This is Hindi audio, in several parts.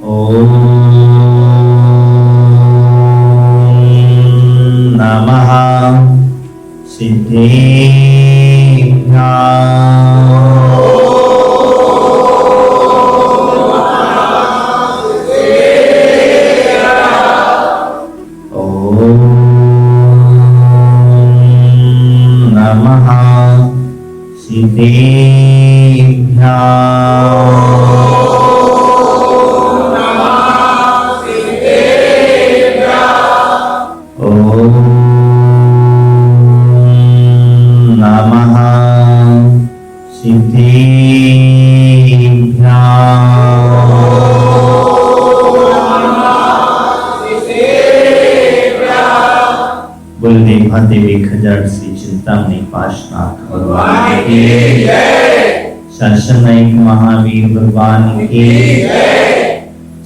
ओम नमः सिद्धेभ्याम्। ओम नमः सिद्धेभ्याम्। नमः सिद्धेभ्याम्। बोल देखा देवी खजर सी चिंतामणि पाशनाथ भगवान की जय। शासनायक महावीर भगवान की जय।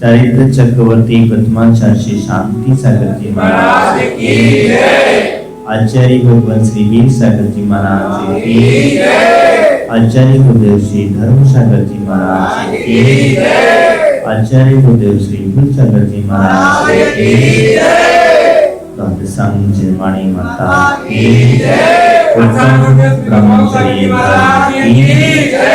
चरित्र चक्रवर्ती पद्माचार्य शांति सागर जी महाराज की जय। आचार्य भगवान श्री वीर सागर जी महाराज की जय। आचार्य गुरुदेव श्री धर्म सागर जी महाराज की जय। आचार्य गुरुदेव श्री भूल सागर जी महाराज की जय। डॉक्टर संग जिनवाणी माता की जय। उत्तम ब्रह्मचर्य की जय।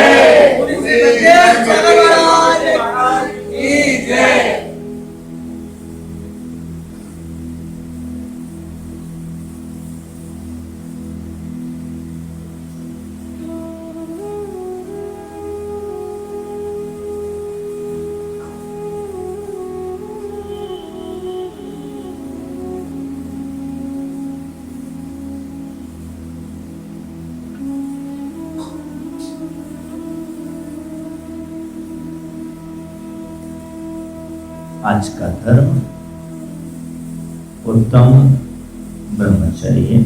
आज का धर्म उत्तम ब्रह्मचर्य।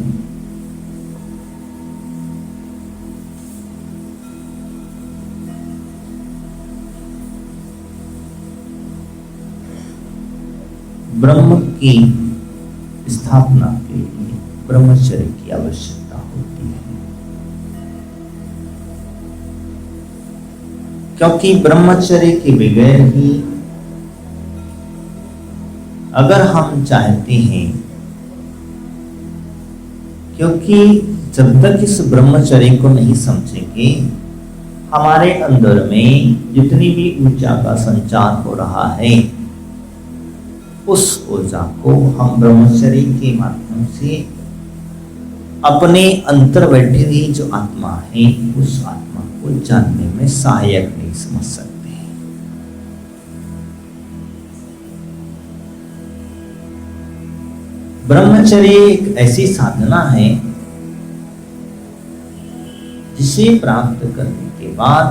ब्रह्म की स्थापना के लिए ब्रह्मचर्य की आवश्यकता होती है, क्योंकि ब्रह्मचर्य के बगैर ही अगर हम चाहते हैं, क्योंकि जब तक इस ब्रह्मचर्य को नहीं समझेंगे, हमारे अंदर में जितनी भी ऊर्जा का संचार हो रहा है, उस ऊर्जा को हम ब्रह्मचर्य के माध्यम से अपने अंतर बैठी हुई जो आत्मा है, उस आत्मा को जानने में सहायक नहीं समझ सकते। ब्रह्मचर्य एक ऐसी साधना है जिसे प्राप्त करने के बाद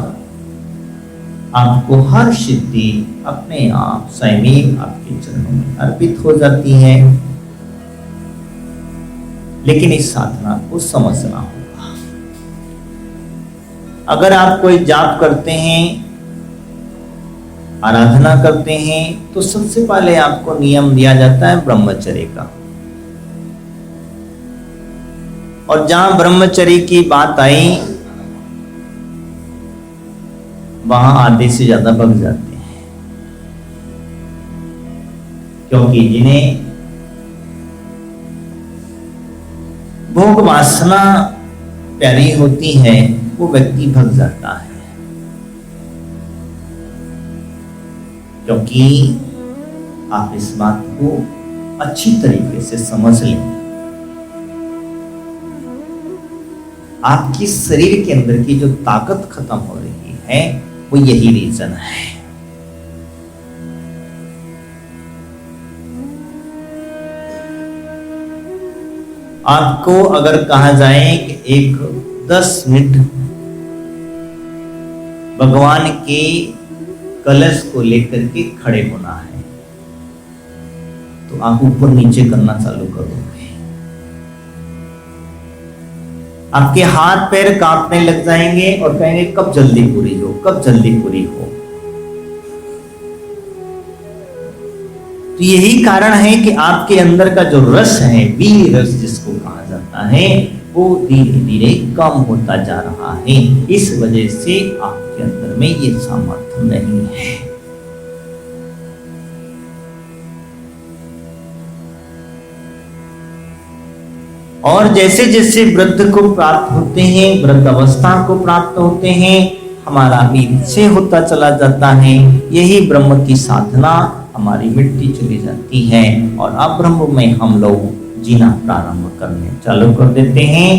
आपको हर सिद्धि अपने आप स्वयं आपके चरणों में अर्पित हो जाती है। लेकिन इस साधना को समझना होगा। अगर आप कोई जाप करते हैं, आराधना करते हैं, तो सबसे पहले आपको नियम दिया जाता है ब्रह्मचर्य का। और जहां ब्रह्मचर्य की बात आई, वहां आधे से ज्यादा भग जाते हैं, क्योंकि जिन्हें भोग वासना प्यारी होती है, वो व्यक्ति भग जाता है। क्योंकि आप इस बात को अच्छी तरीके से समझ लें, आपकी शरीर के अंदर की जो ताकत खत्म हो रही है, वो यही रीजन है। आपको अगर कहा जाए कि एक 10 मिनट भगवान के कलश को लेकर के खड़े होना है, तो आप ऊपर नीचे करना चालू करोगे। आपके हाथ पैर कांपने लग जाएंगे और कहेंगे कब जल्दी पूरी हो, कब जल्दी पूरी हो। तो यही कारण है कि आपके अंदर का जो रस है, वीर रस जिसको कहा जाता है, वो धीरे धीरे कम होता जा रहा है। इस वजह से आपके अंदर में ये सामर्थ्य नहीं है। और जैसे जैसे वृद्ध को प्राप्त होते हैं, वृद्ध अवस्था को प्राप्त होते हैं, हमारा भी निश्चय होता चला जाता है। यही ब्रह्म की साधना हमारी मिट्टी चली जाती है और अब्रह्म में हम लोग जीना प्रारंभ करने चालू कर देते हैं।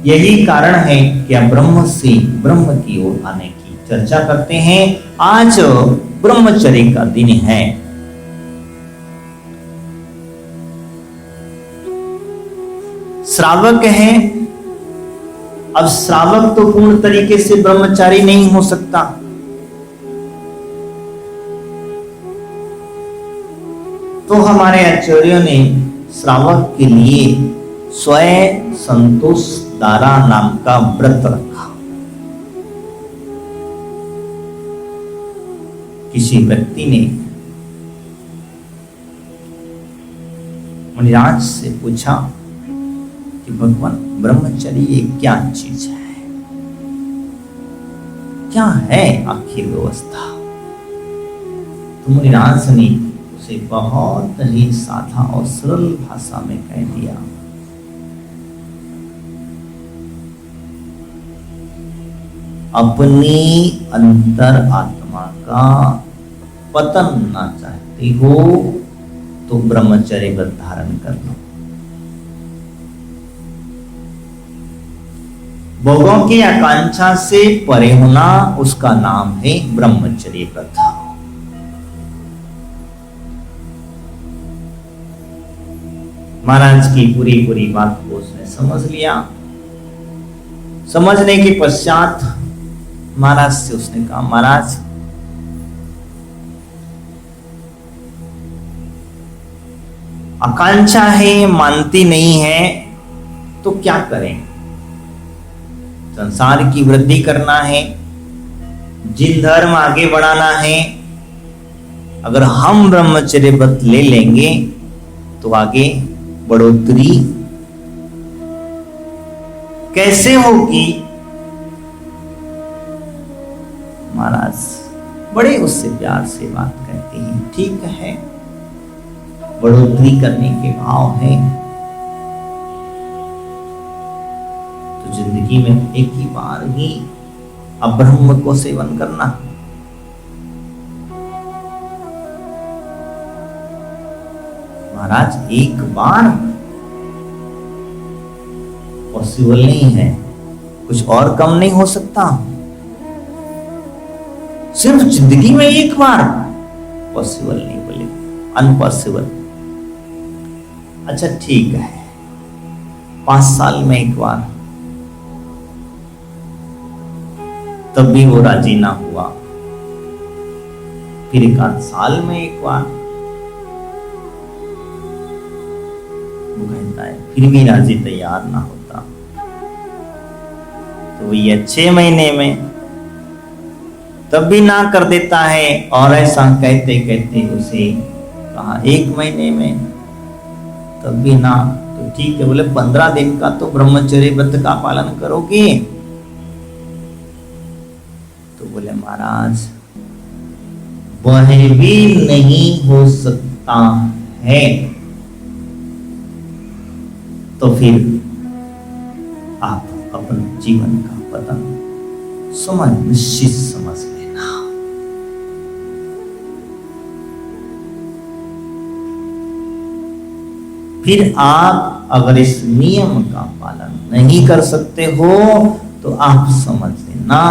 यही कारण है कि हम ब्रह्म से ब्रह्म की ओर आने की चर्चा करते हैं। आज ब्रह्मचर्य का दिन है। श्रावक है। अब श्रावक तो पूर्ण तरीके से ब्रह्मचारी नहीं हो सकता। तो हमारे आचार्यों ने श्रावक के लिए स्वयं संतोष दारा नाम का व्रत रखा। किसी व्यक्ति ने मुनिराज से पूछा कि भगवान ब्रह्मचर्य ये क्या चीज है, क्या है आखिर व्यवस्था? तो मुनिराज ने उसे बहुत ही साधा और सरल भाषा में कह दिया, अपनी अंतर आत्मा का पतन ना चाहते हो तो ब्रह्मचर्य व्रत धारण कर लो। भोगों की आकांक्षा से परे होना, उसका नाम है ब्रह्मचर्य व्रत। महाराज की पूरी बात को उसने समझ लिया। समझने के पश्चात महाराज से उसने कहा, महाराज आकांक्षा है, मानती नहीं है, तो क्या करें? संसार की वृद्धि करना है, जिन धर्म आगे बढ़ाना है। अगर हम ब्रह्मचर्य व्रत ले लेंगे तो आगे बढ़ोतरी कैसे होगी? महाराज बड़े उससे प्यार से बात कहते हैं, ठीक है, बढ़ोतरी करने के भाव है तो जिंदगी में एक ही बार ही अब्रह्म को सेवन करना। महाराज एक बार पॉसिबल नहीं है, कुछ और कम नहीं हो सकता। सिर्फ जिंदगी में एक बार पॉसिबल नहीं, बोले अनपॉसिबल। अच्छा ठीक है, 5 साल में एक बार, तब भी वो राजी ना हुआ। फिर 1 साल में एक बार वो कहता है, फिर भी राजी तैयार ना होता। तो ये 6 महीने में, तब भी ना कर देता है। और ऐसा कहते कहते उसे कहा 1 महीने में, तब भी ना। तो ठीक है, बोले 15 दिन का तो ब्रह्मचर्य व्रत का पालन करोगे? तो बोले महाराज वह भी नहीं हो सकता है। तो फिर आप अपने जीवन का पतन समझ, निश्चित समझ लेना। फिर आप अगर इस नियम का पालन नहीं कर सकते हो तो आप समझ लेना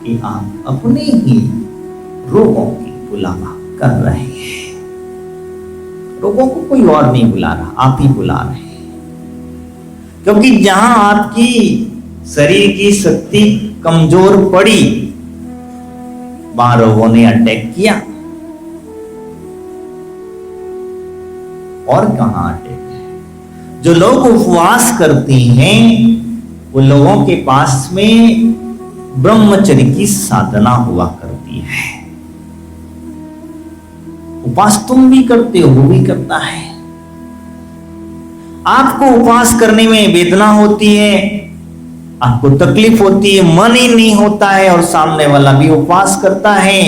कि आप अपने ही रोगों की बुलावा कर रहे हैं। रोगों को कोई और नहीं बुला रहा, आप ही बुला रहे हैं। क्योंकि जहां आपकी शरीर की शक्ति कमजोर पड़ी, वहां रोगों ने अटैक किया। और कहां अटैक? जो लोग उपवास करते हैं वो लोगों के पास में ब्रह्मचर्य की साधना हुआ करती है। उपवास तुम भी करते हो, वो भी करता है। आपको उपवास करने में वेदना होती है, आपको तकलीफ होती है, मन ही नहीं होता है, और सामने वाला भी उपवास करता है,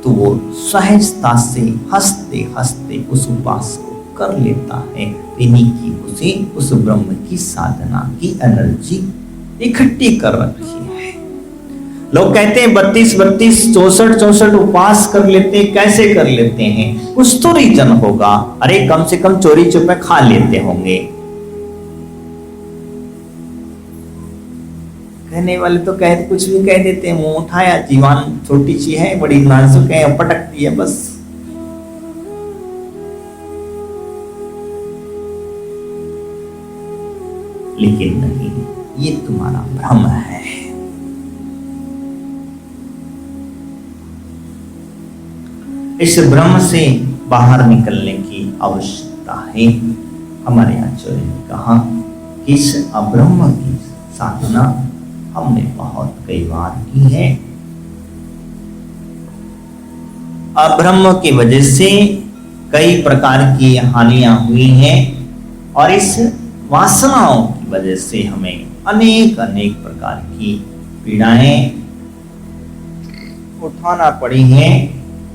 तो वो सहजता से हंसते हंसते उस उपवास को कर लेता है, यानी कि उसे उस ब्रह्म की साधना की एनर्जी इकट्ठी कर रखी है। लोग कहते हैं 32 64 उपवास कर लेते हैं, कैसे कर लेते हैं? कुछ तो रीजन होगा। अरे कम से कम चोरी चुपे खा लेते होंगे। कहने वाले तो कुछ भी कह देते हैं, मुंह उठाया, जीवान छोटी सी है, बड़ी नाजुक है, पटकती है बस। लेकिन नहीं, ये तुम्हारा भ्रम है। इस भ्रम से बाहर निकलने की आवश्यकता है। हमारे आचार्य ने कहा कि इस अब्रह्म की साधना हमने बहुत कई बार की है। अब्रह्म की वजह से कई प्रकार की हानियां हुई हैं और इस वासनाओं की वजह से हमें अनेक प्रकार की पीड़ाएं उठाना पड़ी हैं,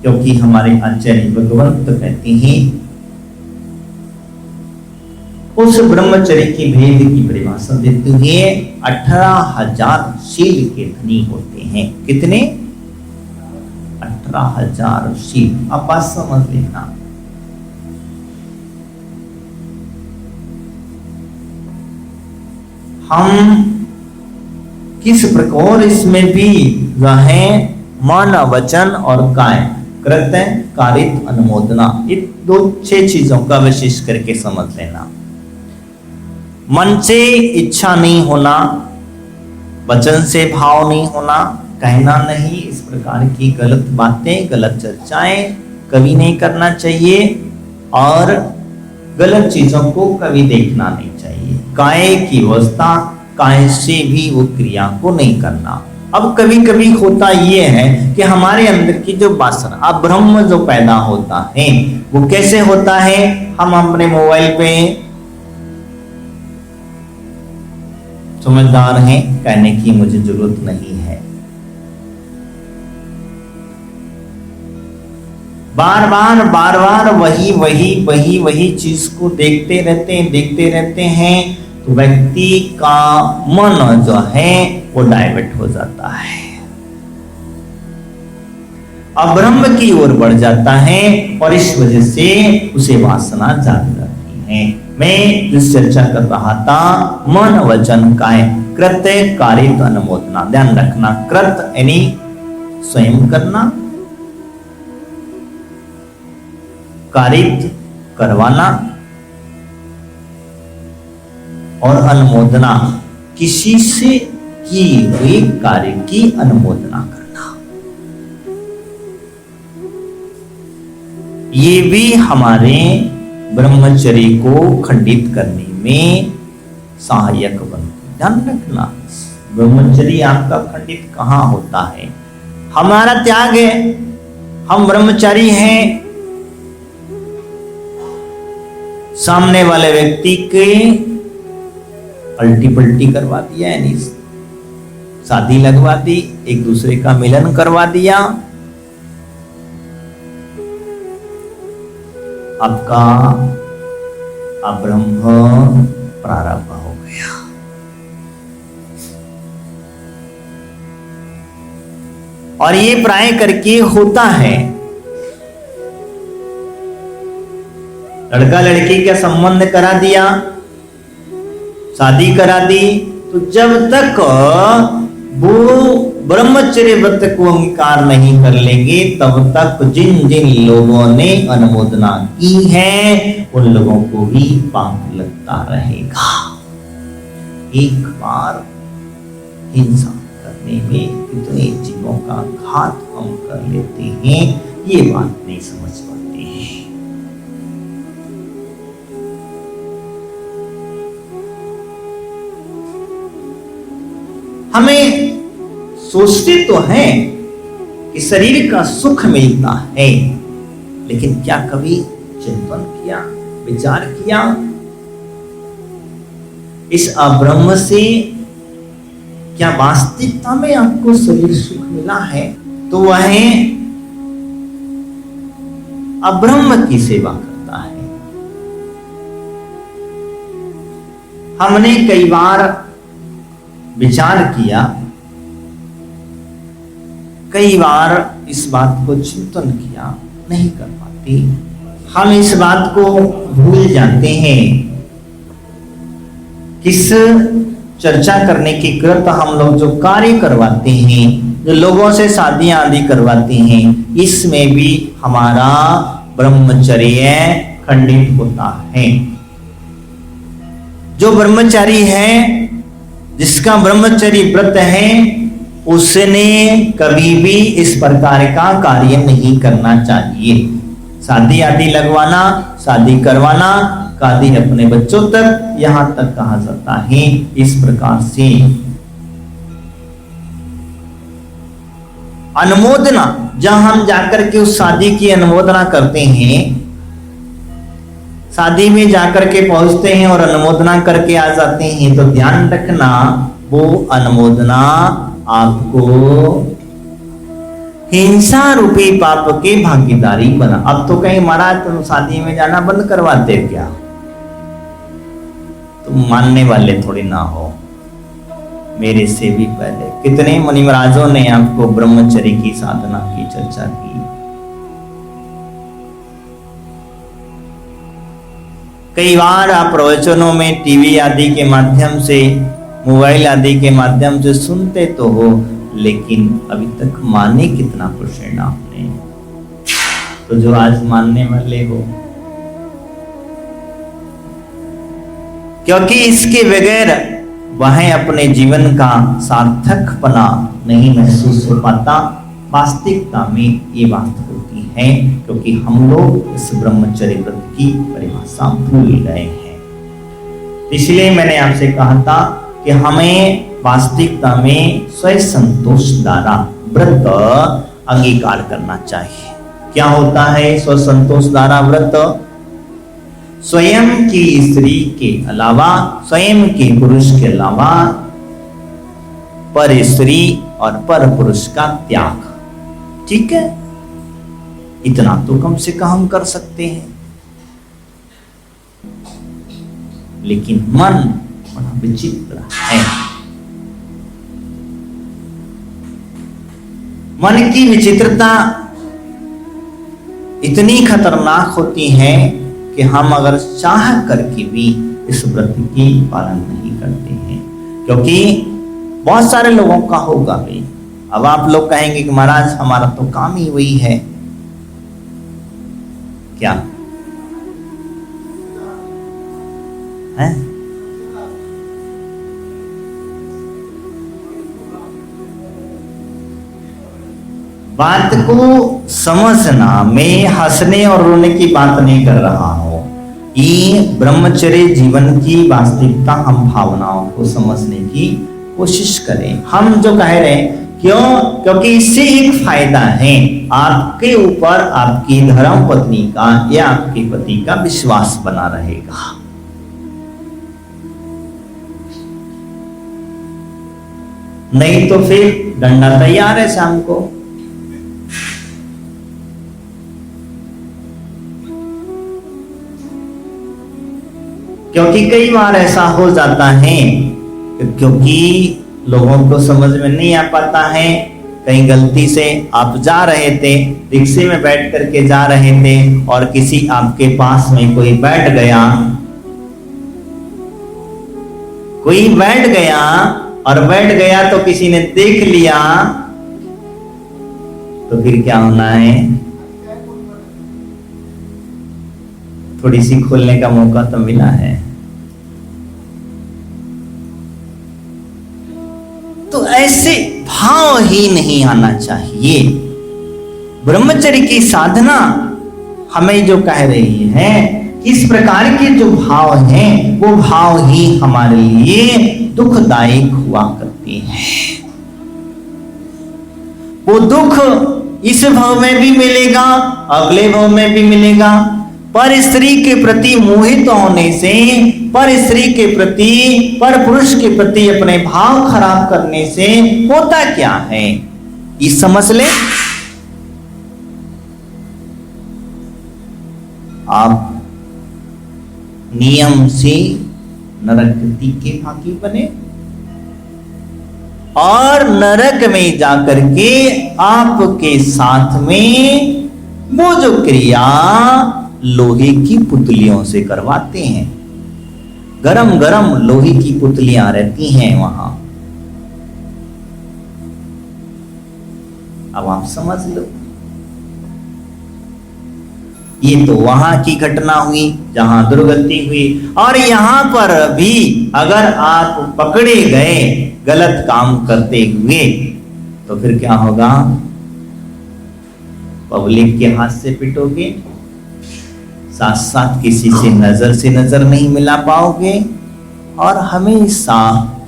क्योंकि हमारे आचार्य भगवंत कहते हैं उस ब्रह्मचर्य के भेद की परिभाषा देते हुए 18,000 शील के धनी होते हैं। कितने? 18,000 शील। आप बात समझ लेना। हम किस प्रकार इसमें भी रहे, मन वचन और काय, कृत्य कारित अनुमोदना, ये 6 चीजों का विशेष करके समझ लेना। मन से इच्छा नहीं होना, वचन से भाव नहीं होना, कहना नहीं इस प्रकार की गलत बातें, गलत चर्चाएं कभी नहीं करना चाहिए और गलत चीजों को कभी देखना नहीं चाहिए। काय की अवस्था, काय से भी वो क्रिया को नहीं करना। अब कभी कभी होता ये है कि हमारे अंदर की जो वासना, अब ब्रह्म जो पैदा होता है वो कैसे होता है? हम अपने मोबाइल पे समझदार हैं, कहने की मुझे जरूरत नहीं है, बार बार वही चीज को देखते रहते हैं, तो व्यक्ति का मन जो है वो डाइवर्ट हो जाता है, अब्रह्म की ओर बढ़ जाता है और इस वजह से उसे वासना जाग जाती है। मैं जिस चर्चा कर रहा था, मन वचन काय, कृत्य कारित अनुमोदना। ध्यान रखना, कृत यानी स्वयं करना, कारित करवाना और अनुमोदना किसी से की हुई कार्य की अनुमोदना करना। ये भी हमारे ब्रह्मचर्य को खंडित करने में सहायक बनते। ध्यान रखना, ब्रह्मचर्य आपका खंडित कहां होता है? हमारा त्याग है, हम ब्रह्मचारी हैं, सामने वाले व्यक्ति के अल्टी पल्टी करवा दिया, यानी शादी लगवा दी, एक दूसरे का मिलन करवा दिया, आपका अब्रह्म प्रारंभ हो गया। और ये प्राय करके होता है, लड़का लड़की का संबंध करा दिया, शादी करा दी, तो जब तक वो ब्रह्मचर्य व्रत को अंगीकार नहीं कर लेंगे तब तक जिन जिन लोगों ने अनुमोदना की है उन लोगों को भी पाप लगता रहेगा। एक बार हिंसा करने में कितने जीवों का घात हम कर लेते हैं, ये बात नहीं समझ पाते हैं। हमें सोचते तो हैं कि शरीर का सुख मिलता है, लेकिन क्या कभी चिंतन किया, विचार किया इस अब्रह्म से क्या वास्तविकता में आपको शरीर सुख मिला है? तो वह अब्रह्म की सेवा करता है, हमने कई बार विचार किया, कई बार इस बात को चिंतन किया, नहीं कर पाते। हम इस बात को भूल जाते हैं। किस चर्चा करने की कृत हम लोग जो कार्य करवाते हैं, जो लोगों से शादियां आदि करवाते हैं, इसमें भी हमारा ब्रह्मचर्य खंडित होता है। जो ब्रह्मचारी है, जिसका ब्रह्मचर्य व्रत है, उसने कभी भी इस प्रकार का कार्य नहीं करना चाहिए। शादी आदि लगवाना, शादी करवाना, शादी अपने बच्चों तक, यहां तक कहा जाता है। इस प्रकार से अनुमोदना, जहां हम जाकर के उस शादी की अनुमोदना करते हैं, शादी में जाकर के पहुंचते हैं और अनुमोदना करके आ जाते हैं, तो ध्यान रखना वो अनुमोदना आपको हिंसा रूपी पाप के भागीदारी बना। अब तो कहीं महाराज तुम शादी में जाना बंद करवाते क्या? तुम मानने वाले थोड़ी ना हो। मेरे से भी पहले कितने मुनि महाराजों ने आपको ब्रह्मचर्य की साधना की चर्चा की। कई बार आप प्रवचनों में टीवी आदि के माध्यम से, मोबाइल आदि के माध्यम से सुनते तो हो, लेकिन अभी तक माने कितना % आपने? तो जो आज मानने वाले हो, क्योंकि इसके बगैर वह अपने जीवन का सार्थकपना नहीं महसूस हो पाता। वास्तविकता में ये बात होती है, क्योंकि हम लोग इस ब्रह्मचर्य व्रत की परिभाषा भूल गए हैं। इसलिए मैंने आपसे कहा था कि हमें वास्तविकता में स्वयं संतोष द्वारा व्रत अंगीकार करना चाहिए। क्या होता है स्व संतोष द्वारा व्रत? स्वयं की स्त्री के अलावा, स्वयं के पुरुष के अलावा पर स्त्री और पर पुरुष का त्याग। ठीक है, इतना तो कम से कम हम कर सकते हैं। लेकिन मन बड़ा विचित्र है। मन की विचित्रता इतनी खतरनाक होती है कि हम अगर चाह करके भी इस व्रत की पालन नहीं करते हैं, क्योंकि बहुत सारे लोगों का होगा भी। अब आप लोग कहेंगे कि महाराज हमारा तो काम ही वही है। क्या है? बात को समझना, मैं हंसने और रोने की बात नहीं कर रहा हूं। ये ब्रह्मचर्य जीवन की वास्तविकता, हम भावनाओं को समझने की कोशिश करें। हम जो कह रहे हैं, क्यों? क्योंकि इससे एक फायदा है, आपके ऊपर आपकी धर्म पत्नी का या आपके पति का विश्वास बना रहेगा। नहीं तो फिर डंडा तैयार है शाम को। क्योंकि कई बार ऐसा हो जाता है, क्योंकि लोगों को समझ में नहीं आ पाता है। कहीं गलती से आप जा रहे थे, रिक्शे में बैठ करके जा रहे थे और किसी आपके पास में कोई बैठ गया, और बैठ गया तो किसी ने देख लिया, तो फिर क्या होना है? थोड़ी सी खोलने का मौका तो मिला है। तो ऐसे भाव ही नहीं आना चाहिए। ब्रह्मचर्य की साधना हमें जो कह रही है, इस प्रकार के जो भाव हैं, वो भाव ही हमारे लिए दुखदायक हुआ करते हैं। वो दुख इस भाव में भी मिलेगा, अगले भाव में भी मिलेगा। पर स्त्री के प्रति मोहित होने से, पर स्त्री के प्रति, पर पुरुष के प्रति अपने भाव खराब करने से होता क्या है, ये समझ ले। आप नियम से नरक तीखे फाकी बने और नरक में जाकर के आपके साथ में वो जो क्रिया लोहे की पुतलियों से करवाते हैं, गरम गरम लोहे की पुतलियां रहती हैं वहां। अब आप समझ लो, ये तो वहां की घटना हुई जहां दुर्गति हुई, और यहां पर भी अगर आप पकड़े गए गलत काम करते हुए तो फिर क्या होगा? पब्लिक के हाथ से पिटोगे, साथ साथ किसी से नजर नहीं मिला पाओगे और हमेशा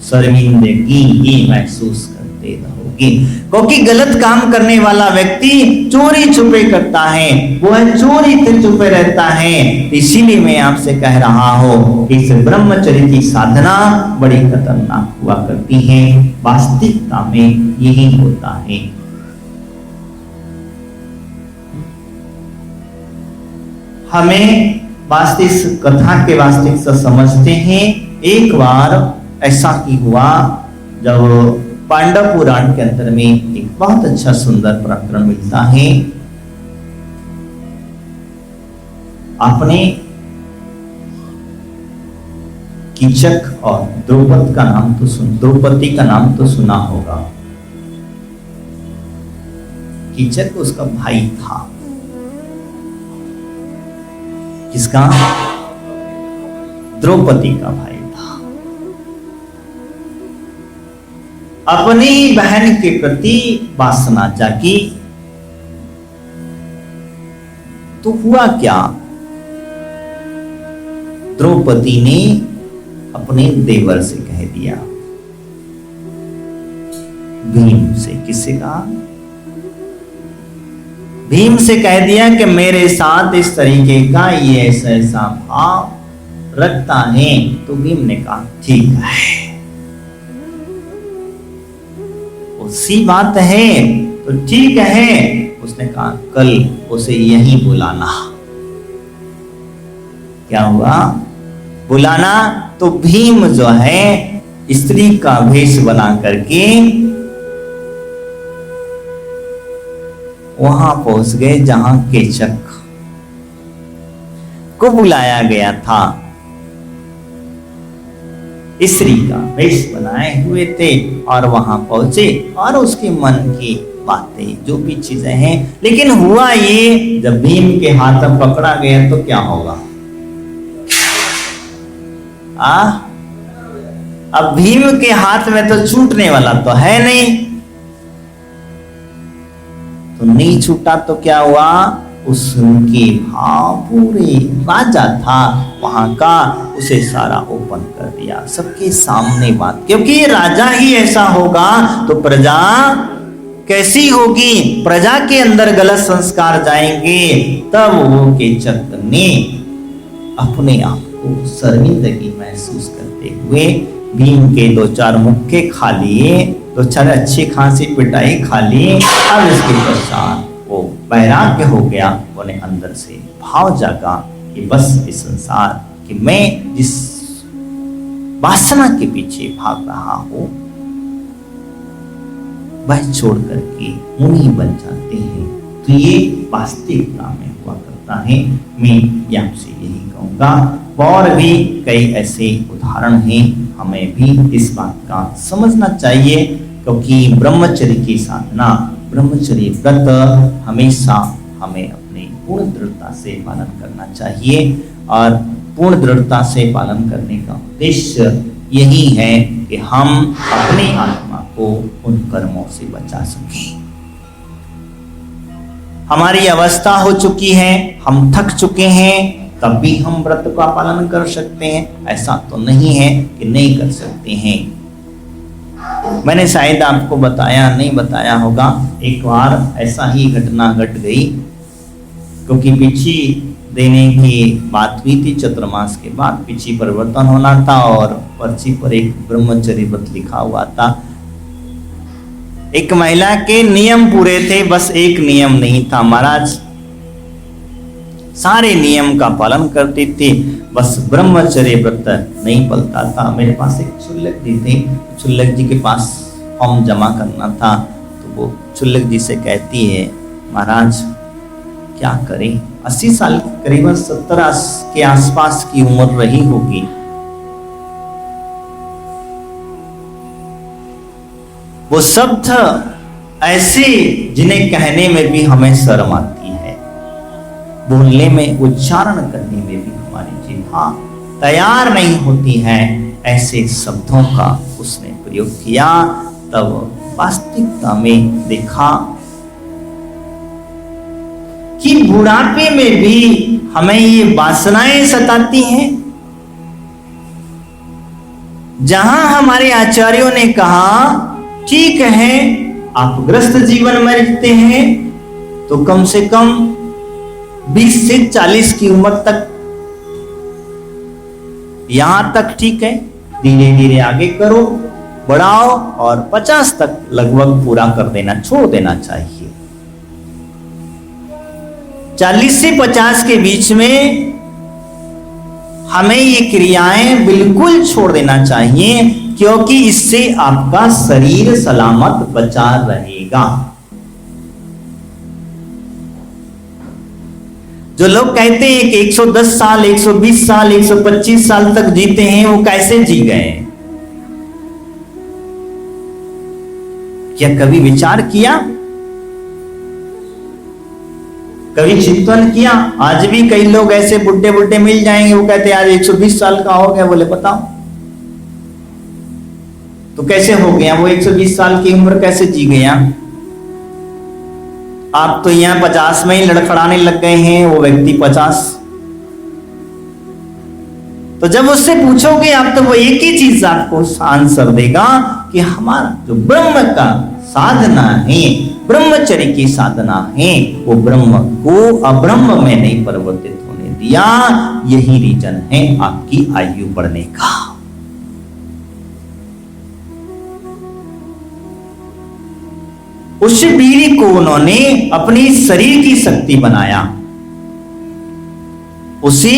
शर्मिंदगी ही महसूस करते रहोगे। क्योंकि गलत काम करने वाला व्यक्ति चोरी छुपे करता है, वो है चोरी से छुपे रहता है। इसीलिए मैं आपसे कह रहा हूं कि इस ब्रह्मचर्य की साधना बड़ी खतरनाक हुआ करती है। वास्तविकता में यही होता है। हमें वास्तविक कथा के वास्तविक से समझते हैं। एक बार ऐसा ही हुआ जब पांडव पुराण के अंदर में एक बहुत अच्छा सुंदर प्रकरण मिलता है। आपने कीचक और द्रौपदी का नाम तो सुना होगा। कीचक उसका भाई था। किसका? द्रौपदी का भाई था। अपनी बहन के प्रति वासना जागी तो हुआ क्या? द्रौपदी ने अपने देवर से कह दिया, भीम से। किससे कहा? भीम से कह दिया कि मेरे साथ इस तरीके का ये ऐसा भाव रखता है। तो भीम ने कहा ठीक है, उसी बात है तो ठीक है। उसने कहा कल उसे यहीं बुलाना। क्या हुआ? बुलाना। तो भीम जो है स्त्री का भेष बना करके वहां पहुंच गए जहां कीचक को बुलाया गया था। स्त्री का वेश बनाए हुए थे और वहां पहुंचे और उसके मन की बातें जो भी चीजें हैं। लेकिन हुआ ये, जब भीम के हाथ में पकड़ा गया तो क्या होगा? अब भीम के हाथ में तो छूटने वाला तो है नहीं, तो नहीं छूटा तो क्या हुआ? उसके भाव पूरे राजा था वहां का, उसे सारा ओपन कर दिया सबके सामने बात। क्योंकि राजा ही ऐसा होगा तो प्रजा कैसी होगी? प्रजा के अंदर गलत संस्कार जाएंगे। तब वो कीचक ने अपने आप को शर्मिंदगी महसूस करते हुए भीम के 2-4 मुक्के खा लिए, 2-4 अच्छी खांसी पिटाई खा ली। अब इसके पश्चात वो वैराग्य हो गया, उन्हें अंदर से भाव जागा कि बस इस संसार कि मैं जिस वासना के पीछे भाग रहा हूं वह छोड़ करके मुनि बन जाते हैं। तो ये वास्तविकता में हुआ करता है। मैं आपसे यही कहूंगा। और भी कई ऐसे उदाहरण हैं, हमें भी इस बात का समझना चाहिए। क्योंकि ब्रह्मचर्य की साधना, ब्रह्मचर्य व्रत हमेशा हमें अपनी पूर्ण दृढ़ता से पालन करना चाहिए। और पूर्ण दृढ़ता से पालन करने का उद्देश्य यही है कि हम अपनी आत्मा को उन कर्मों से बचा सकें। हमारी अवस्था हो चुकी है, हम थक चुके हैं, तब भी हम व्रत का पालन कर सकते हैं। ऐसा तो नहीं है कि नहीं कर सकते हैं। मैंने शायद आपको नहीं बताया होगा, एक बार ऐसा ही घटना घट गई। क्योंकि पिछी देने की बात हुई थी, चतुर्मास के बाद पिछी परिवर्तन होना था और पर्ची पर एक ब्रह्मचर्य व्रत लिखा हुआ था। एक महिला के नियम पूरे थे, बस एक नियम नहीं था महाराज। सारे नियम का पालन करते थे, बस ब्रह्मचर्य व्रत नहीं पलता था। मेरे पास एक चुल्लक जी थे, चुल्लक जी के पास फॉर्म जमा करना था, तो वो चुल्लक जी से कहती है, महाराज क्या करें, 80 साल करीबन 70 के आसपास की उम्र रही होगी। वो शब्द ऐसे जिन्हें कहने में भी हमें शर्म आती है, बोलने में, उच्चारण करने में भी हमारी जिह्वा तैयार नहीं होती है। ऐसे शब्दों का उसने प्रयोग किया। तब वास्तविकता में देखा कि बुढ़ापे में भी हमें ये वासनाएं सताती हैं। जहां हमारे आचार्यों ने कहा ठीक है आप ग्रस्त जीवन में रहते हैं तो कम से कम 20 से 40 की उम्र तक, यहां तक ठीक है, धीरे धीरे आगे करो, बढ़ाओ, और 50 तक लगभग पूरा कर देना, छोड़ देना चाहिए। 40 से 50 के बीच में हमें ये क्रियाएं बिल्कुल छोड़ देना चाहिए, क्योंकि इससे आपका शरीर सलामत बचा रहेगा। जो लोग कहते हैं कि 110 साल, 120 साल, 125 साल तक जीते हैं, वो कैसे जी गए? क्या कभी विचार किया, कभी चिंतन किया? आज भी कई लोग ऐसे बुड्ढे बुड्ढे मिल जाएंगे, वो कहते हैं आज 120 साल का हो गया। बोले बताओ तो कैसे हो गया? वो 120 साल की उम्र कैसे जी गया? आप तो यहाँ 50 में ही लड़खड़ाने लग गए हैं, वो व्यक्ति 50। तो जब उससे पूछोगे आप, तो वो एक ही चीज आपको आंसर देगा कि हमारा जो ब्रह्म का साधना है, ब्रह्मचर्य की साधना है, वो ब्रह्म को अब्रह्म में नहीं परिवर्तित होने दिया। यही रीजन है आपकी आयु बढ़ने का। उस बीड़ी को उन्होंने अपनी शरीर की शक्ति बनाया, उसे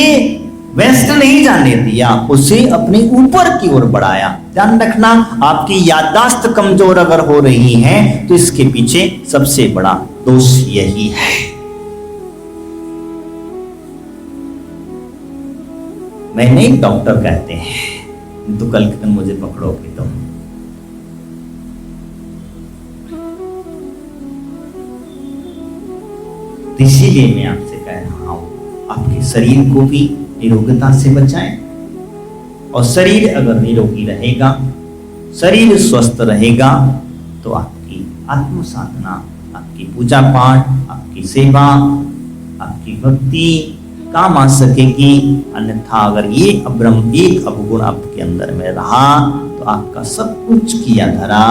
वेस्ट नहीं जाने दिया, उसे अपने ऊपर की ओर बढ़ाया। ध्यान रखना, आपकी याददाश्त कमजोर अगर हो रही है तो इसके पीछे सबसे बड़ा दोष यही है। मैं नहीं, डॉक्टर कहते हैं, तो कल के दिन मुझे पकड़ोगे तुम। इसीलिए मैं आपसे कह रहा हूं, आपके शरीर को भी निरोगता से बचाएं, और शरीर अगर निरोगी रहेगा, शरीर स्वस्थ रहेगा, तो आपकी आत्म साधना, आपकी पूजा पाठ, आपकी सेवा, आपकी भक्ति काम आ सकेगी। अन्यथा अगर ये अब्रह्म, एक अवगुण आपके अंदर में रहा, तो आपका सब कुछ किया धरा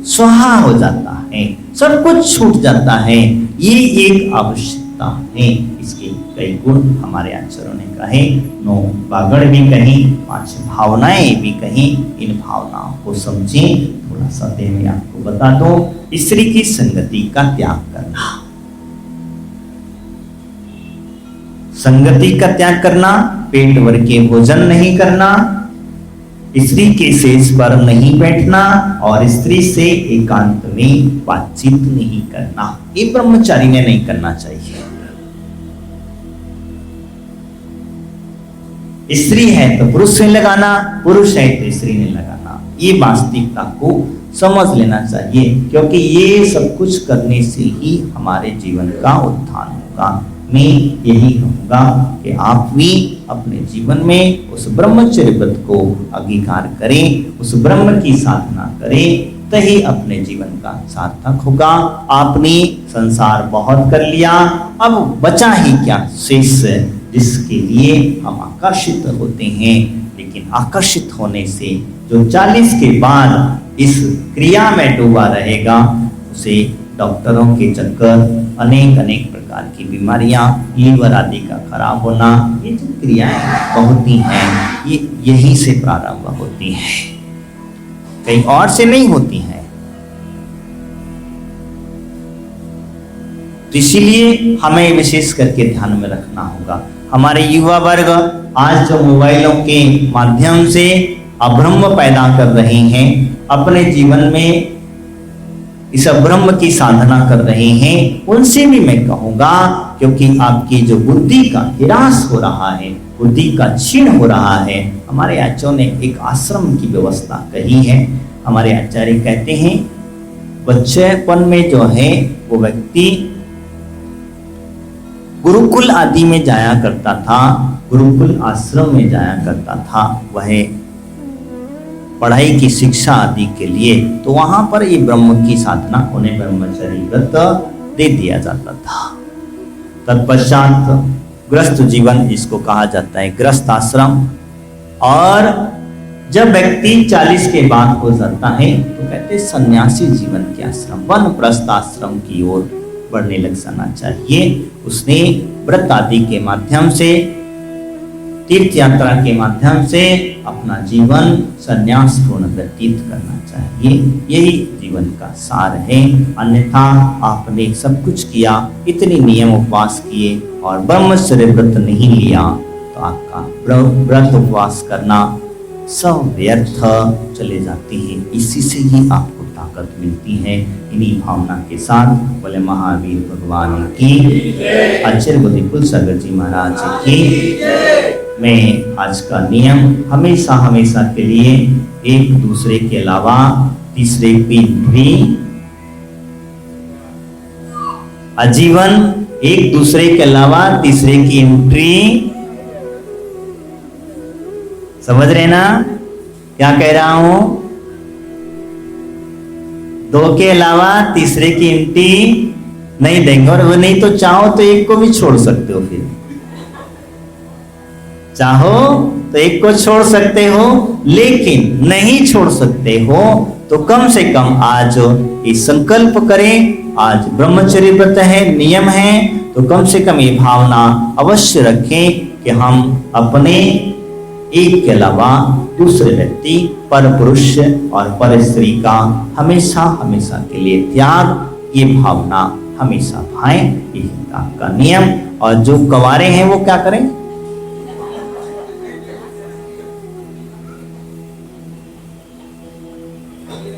स्वाहा हो जाता है, सब कुछ छूट जाता है। ये एक आवश्यकता है। इसके कई गुण हमारे आचार्यों ने कहे, 9 बागड़ भी कही, 5 भावनाएं भी कही। इन भावनाओं को समझें। थोड़ा सा दे मैं आपको बता दो, स्त्री की संगति का त्याग करना। संगति का त्याग करना, पेट भर के भोजन नहीं करना, स्त्री के सेज पर नहीं बैठना, और स्त्री से एकांत में बातचीत नहीं करना। ये ब्रह्मचारी ने नहीं करना चाहिए। स्त्री है तो पुरुष से लगाना, पुरुष है तो स्त्री ने लगाना। ये वास्तविकता को समझ लेना चाहिए, क्योंकि ये सब कुछ करने से ही हमारे जीवन का उत्थान होगा। मैं यही कहूँगा कि आप भी अपने जीवन में उस ब्रह्मचर्य व्रत को अंगीकार करें, उस ब्रह्म की साधना करें, तभी अपने जीवन का सार्थक होगा। आपने संसार बहुत कर लिया, अब बचा ही क्या शेष जिसके लिए हम आकर्षित होते हैं। लेकिन आकर्षित होने से जो 40 के बाद इस क्रिया में डूबा रहेगा, उसे डॉक्टरों के चक्कर, अनेक प्रकार की बीमारियां, लीवर आदि का खराब होना, ये जो क्रियाएं होती हैं, ये यहीं से प्रारंभ होती हैं, कहीं और से नहीं होती हैं। तो इसीलिए हमें विशेष करके ध्यान में रखना होगा। हमारे युवा वर्ग आज जो मोबाइलों के माध्यम से अभ्रम पैदा कर रहे हैं, अपने जीवन में इस अभ्रम की साधना कर रहे हैं, उनसे भी मैं कहूंगा, क्योंकि आपकी जो बुद्धि का ह्रास हो रहा है, बुद्धि का क्षीण हो रहा है। हमारे आचार्यों ने एक आश्रम की व्यवस्था कही है। हमारे आचार्य कहते हैं बच्चेपन में जो है वो व्यक्ति गुरुकुल आदि में जाया करता था, गुरुकुल आश्रम में जाया करता था, वह पढ़ाई की शिक्षा आदि के लिए, तो वहां पर ये ब्रह्म की साधना उन्हें ब्रह्मचर्य व्रत दे दिया जाता था। तत्पश्चात गृहस्थ जीवन जिसको कहा जाता है गृहस्थ आश्रम, और जब व्यक्ति 40 के बाद हो जाता है तो कहते सन्यासी जीवन के आश्रम, वानप्रस्थ आश्रम की ओर बढ़ने लग जाना चाहिए। उसने व्रत आदि के माध्यम से, तीर्थ यात्रा के माध्यम से अपना जीवन संन्यास पूर्ण व्यतीत करना चाहिए। यही जीवन का सार है। अन्यथा आपने सब कुछ किया, इतने नियम उपवास किए और ब्रह्मचर्य व्रत नहीं लिया, तो आपका व्रत उपवास करना सब व्यर्थ चले जाती है। इसी से ही आपको ताकत मिलती है। इन्हीं भावना के साथ बोले महावीर भगवान की, आचार्य बुद्धिकुल सागर जी महाराज की। मैं आज का नियम हमेशा हमेशा के लिए एक दूसरे के अलावा तीसरे की भी आजीवन, एक दूसरे के अलावा तीसरे की एंट्री, समझ रहे ना क्या कह रहा हूं? दो के अलावा तीसरे की एंट्री नहीं देंगे। और वो नहीं तो चाहो तो एक को भी छोड़ सकते हो, फिर चाहो तो एक को छोड़ सकते हो, लेकिन नहीं छोड़ सकते हो तो कम से कम आज ये संकल्प करें। आज ब्रह्मचर्य व्रत है, नियम है, तो कम से कम ये भावना अवश्य रखें कि हम अपने एक के अलावा दूसरे व्यक्ति, पर पुरुष और पर स्त्री का हमेशा हमेशा के लिए त्याग, ये भावना हमेशा भाएं। यही आपका नियम। और जो कवारे हैं वो क्या करें?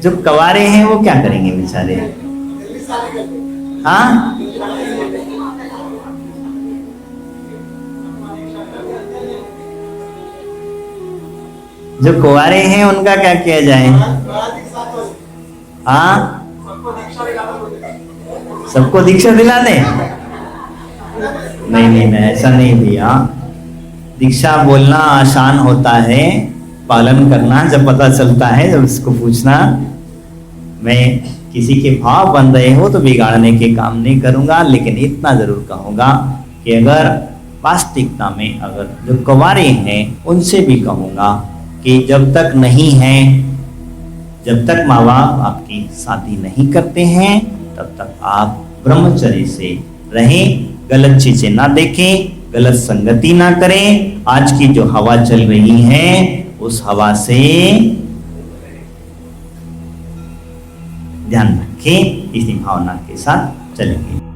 जो कवारे हैं वो क्या करेंगे बेचारे? हाँ, जो कुंवारे हैं उनका क्या किया जाए? हाँ, सबको दीक्षा दिला दे? नहीं, ऐसा नहीं भैया। दीक्षा बोलना आसान होता है, पालन करना जब पता चलता है, जब इसको पूछना। मैं किसी के भाव बन रहे हो तो बिगाड़ने के काम नहीं करूंगा, लेकिन इतना जरूर कहूंगा कि अगर वास्तविकता में अगर जो कुंवारे हैं उनसे भी कहूंगा कि जब तक नहीं है, जब तक माँ बाप आपकी शादी नहीं करते हैं, तब तक आप ब्रह्मचर्य से रहें, गलत चीजें ना देखें, गलत संगति ना करें। आज की जो हवा चल रही है उस हवा से ध्यान रखें, इसी भावना के साथ चलेंगे।